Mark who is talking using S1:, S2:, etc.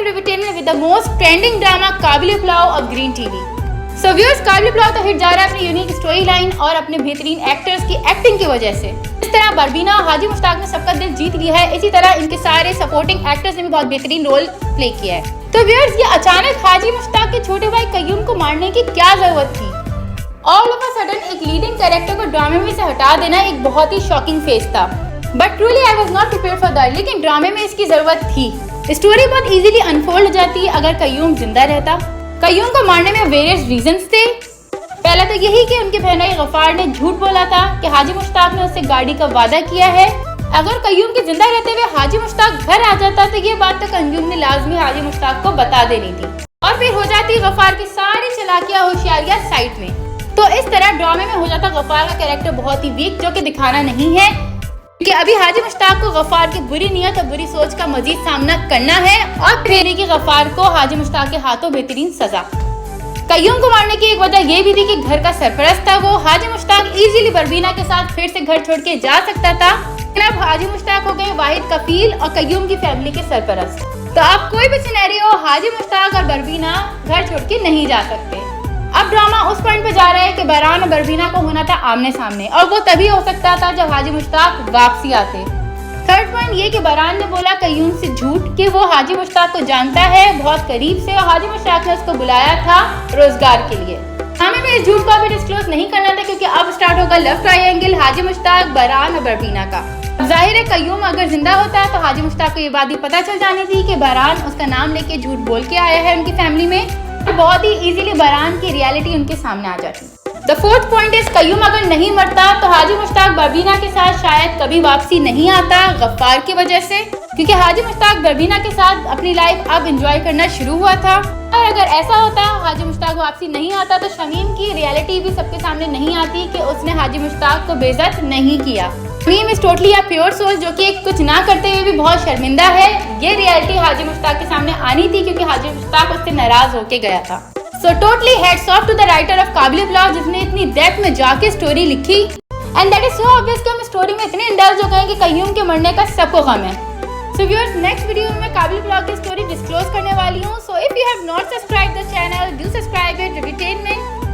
S1: Entertainment with the most trending drama काबिल pulao of Green TV. So viewers, काबिल पुलाव तो hit जा रहा है अपनी यूनिक स्टोरी लाइन और अपने बेहतरीन एक्टर्स की एक्टिंग की वजह से। इस तरह बरबीना हाजी मुश्ताक ने सबका दिल जीत लिया है, इसी तरह इनके सारे सपोर्टिंग एक्टर्स ने भी बहुत बेहतरीन रोल प्ले किया है। तो व्यूअर्स, ये अचानक हाजी मुश्ताक के छोटे भाई कय्यूम को मारने की क्या जरूरत थी? ऑल ऑफ अ सडन एक लीडिंग कैरेक्टर को ड्रामे में से हटा देना एक बहुत ही शॉकिंग फेस था। But truly I was not prepared for that, लेकिन ड्रामे में इसकी जरूरत थी। स्टोरी बहुत इजीली अनफोल्ड हो जाती अगर कय्यूम जिंदा रहता। कय्यूम को मारने में वेरियस रीजंस थे। पहला तो यही कि उनके बहनोई गफ्फार ने झूठ बोला था कि हाजी मुश्ताक ने उससे गाड़ी का वादा किया है। अगर कय्यूम के जिंदा रहते हुए हाजी मुश्ताक घर आ जाता तो ये बात तो कय्यूम ने लाजमी हाजी मुश्ताक को बता देनी थी और फिर हो जाती गफ्फार की सारी चालाकियां होशियारियां साइड में। तो इस तरह ड्रामे में हो जाता गफ्फार का कैरेक्टर बहुत ही वीक, जो कि दिखाना नहीं है, क्योंकि अभी हाजी मुश्ताक को गफ्फार की बुरी नियत और बुरी सोच का मजीद सामना करना है और फिर कि गफ्फार को हाजी मुश्ताक के हाथों बेहतरीन सजा। कय्यूम को मारने की एक वजह यह भी थी कि घर का सरपरस्त था वो। हाजी मुश्ताक इजीली बरबीना के साथ फिर से घर छोड़ के जा सकता था, लेकिन अब हाजी मुश्ताक हो गए वाहिद कफील और कय्यूम की फैमिली के सरपरस्त। तो अब कोई भी सिनेरियो हाजी मुश्ताक और बरबीना घर छोड़ के नहीं जा सकते। अब ड्रामा उस पॉइंट पे जा रहा है कि बहरान और बरबीना को होना था आमने सामने, और वो तभी हो सकता था जब हाजी मुश्ताक वापसी आते। थर्ड पॉइंट ये कि बहरान ने बोला कय्यूम से झूठ कि वो हाजी मुश्ताक को जानता है बहुत करीब से, और हाजी मुश्ताक ने उसको बुलाया था रोजगार के लिए। हमें भी इस झूठ को अभी डिस्क्लोज नहीं करना था, क्योंकि अब स्टार्ट होगा लव ट्रायंगल हाजी मुश्ताक, बहरान और बरबीना का। जाहिर है कय्यूम अगर जिंदा होता है तो हाजी मुश्ताक को ये बात भी पता चल जानी थी कि बहरान उसका नाम लेके झूठ बोल के आया है उनकी फैमिली में, बहुत ही इजीली बहरान की रियलिटी उनके सामने आ जाती। The fourth point is Qayyum अगर नहीं मरता तो हाजी मुश्ताक बरबीना के साथ शायद कभी वापसी नहीं आता गफ्फार की वजह से, क्योंकि हाजी मुश्ताक बरबीना के साथ अपनी लाइफ अब एंजॉय करना शुरू हुआ था। और अगर ऐसा होता हाजी मुश्ताक वापसी नहीं आता तो शमीम की रियलिटी भी सबके सामने नहीं आती कि उसने हाजी मुश्ताक को बेइज्जत नहीं किया। Shamim is totally a pure soul, जो कि कुछ ना करते हुए भी बहुत शर्मिंदा है। ये रियलिटी हाजी मुश्ताक के सामने आनी थी, क्योंकि हाजी मुश्ताक उससे नाराज होके गया था। So totally hats off to the writer of Kabli Pulao, जिसने इतनी डेप्थ में जाके स्टोरी लिखी। And that is so obvious कि हम स्टोरी में इतने इंडल्ज हो गए कि कय्यूम के मरने का सबको गम है। सो व्यूअर्स, नेक्स्ट वीडियो में मैं काबिल पुलाव की स्टोरी डिस्क्लोज करने वाली हूँ। So if you have not subscribe the channel, do subscribe it. Entertainment